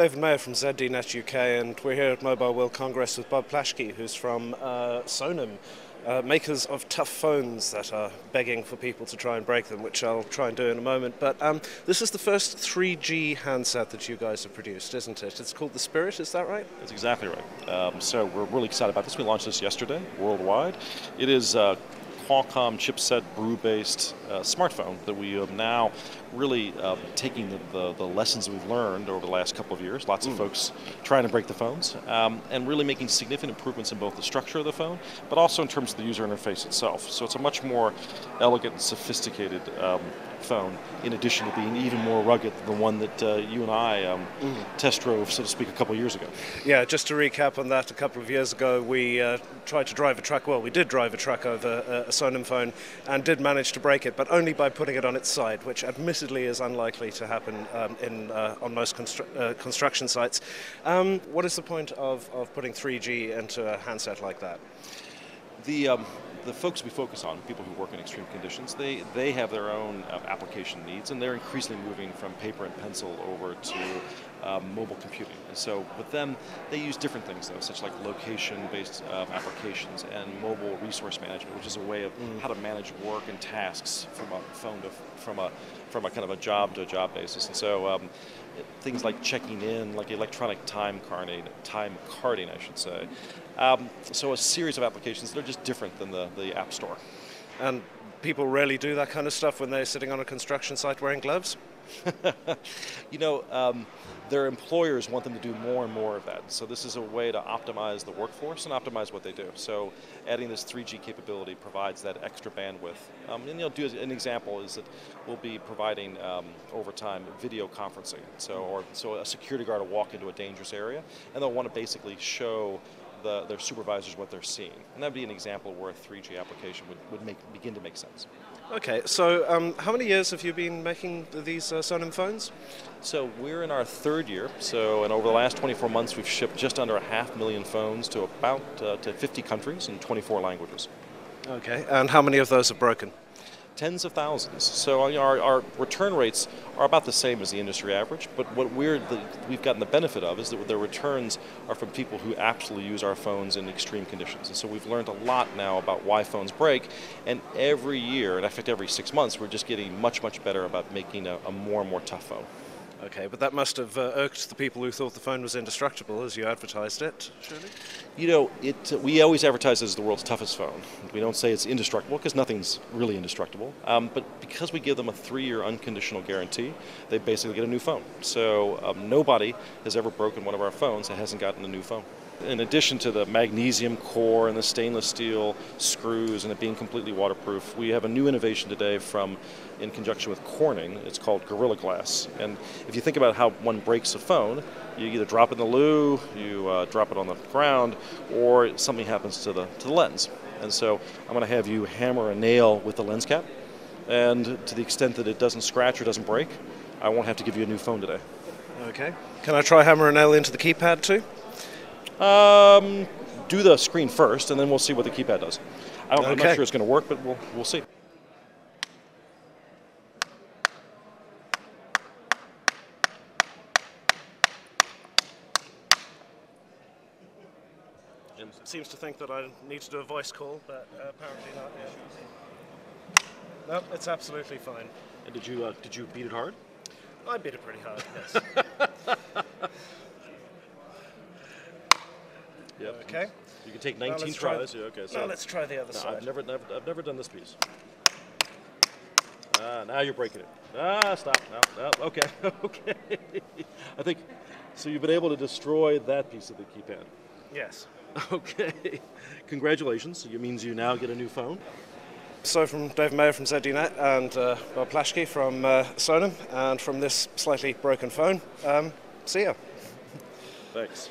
David Mayer from ZDNet UK, and we're here at Mobile World Congress with Bob Plaschke, who's from Sonim, makers of tough phones that are begging for people to try and break them, which I'll try and do in a moment. But this is the first 3G handset that you guys have produced, isn't it? It's called the Spirit, is that right? That's exactly right. So we're really excited about this. We launched this yesterday worldwide. It is Qualcomm chipset brew-based smartphone that we are now really taking the lessons that we've learned over the last couple of years, lots of folks trying to break the phones, and really making significant improvements in both the structure of the phone, but also in terms of the user interface itself. So it's a much more elegant and sophisticated phone, in addition to being even more rugged than the one that you and I test drove, so to speak, a couple of years ago. Yeah, just to recap on that, a couple of years ago we tried to drive a truck, well, we did drive a truck over a Sonim phone and did manage to break it, but only by putting it on its side, which admittedly is unlikely to happen on most construction sites. What is the point of putting 3G into a handset like that? The folks we focus on, people who work in extreme conditions, they have their own application needs, and they're increasingly moving from paper and pencil over to mobile computing. And so with them, they use different things, though, such like location-based applications and mobile resource management, which is a way of how to manage work and tasks from a phone to from a kind of a job to a job basis. And so things like checking in, like electronic time carding, I should say. So a series of applications that are just different than the App Store. And people really do that kind of stuff when they're sitting on a construction site wearing gloves? You know, their employers want them to do more and more of that. So this is a way to optimize the workforce and optimize what they do. So adding this 3G capability provides that extra bandwidth. And you'll do an example is that we'll be providing over time video conferencing. So a security guard will walk into a dangerous area and they'll want to basically show their supervisors what they're seeing. And that would be an example where a 3G application would begin to make sense. Okay, so how many years have you been making these Sonim phones? So we're in our third year, and over the last 24 months we've shipped just under 500,000 phones to about to 50 countries in 24 languages. Okay, and how many of those are broken? Tens of thousands. So our return rates are about the same as the industry average, but what we've gotten the benefit of is that the returns are from people who actually use our phones in extreme conditions. And so we've learned a lot now about why phones break, and every year, in fact every 6 months, we're just getting much, much better about making a more and more tough phone. Okay, but that must have irked the people who thought the phone was indestructible as you advertised it, surely? You know, we always advertise it as the world's toughest phone. We don't say it's indestructible because nothing's really indestructible. But because we give them a 3-year unconditional guarantee, they basically get a new phone. So nobody has ever broken one of our phones that hasn't gotten a new phone. In addition to the magnesium core and the stainless steel screws and it being completely waterproof, we have a new innovation today in conjunction with Corning. It's called Gorilla Glass. And if you think about how one breaks a phone, you either drop it in the loo, you drop it on the ground, or something happens to the lens. And so I'm going to have you hammer a nail with the lens cap, and to the extent that it doesn't scratch or doesn't break, I won't have to give you a new phone today. Okay. Can I try hammer a nail into the keypad too? Do the screen first, and then we'll see what the keypad does. I'm not sure it's going to work, but we'll see. It seems to think that I need to do a voice call, but apparently not. Yeah. No, it's absolutely fine. And did you beat it hard? I beat it pretty hard, yes. Yep. Okay. You can take 19 tries. Yeah, okay. So now let's try the other side. I've never done this piece. Now you're breaking it. Stop. No. Okay. Okay. I think so. You've been able to destroy that piece of the keypad. Yes. Okay. Congratulations. It means you now get a new phone. So from David Mayer from ZDNet and Bob Plaschke from Sonim, and from this slightly broken phone, see ya. Thanks.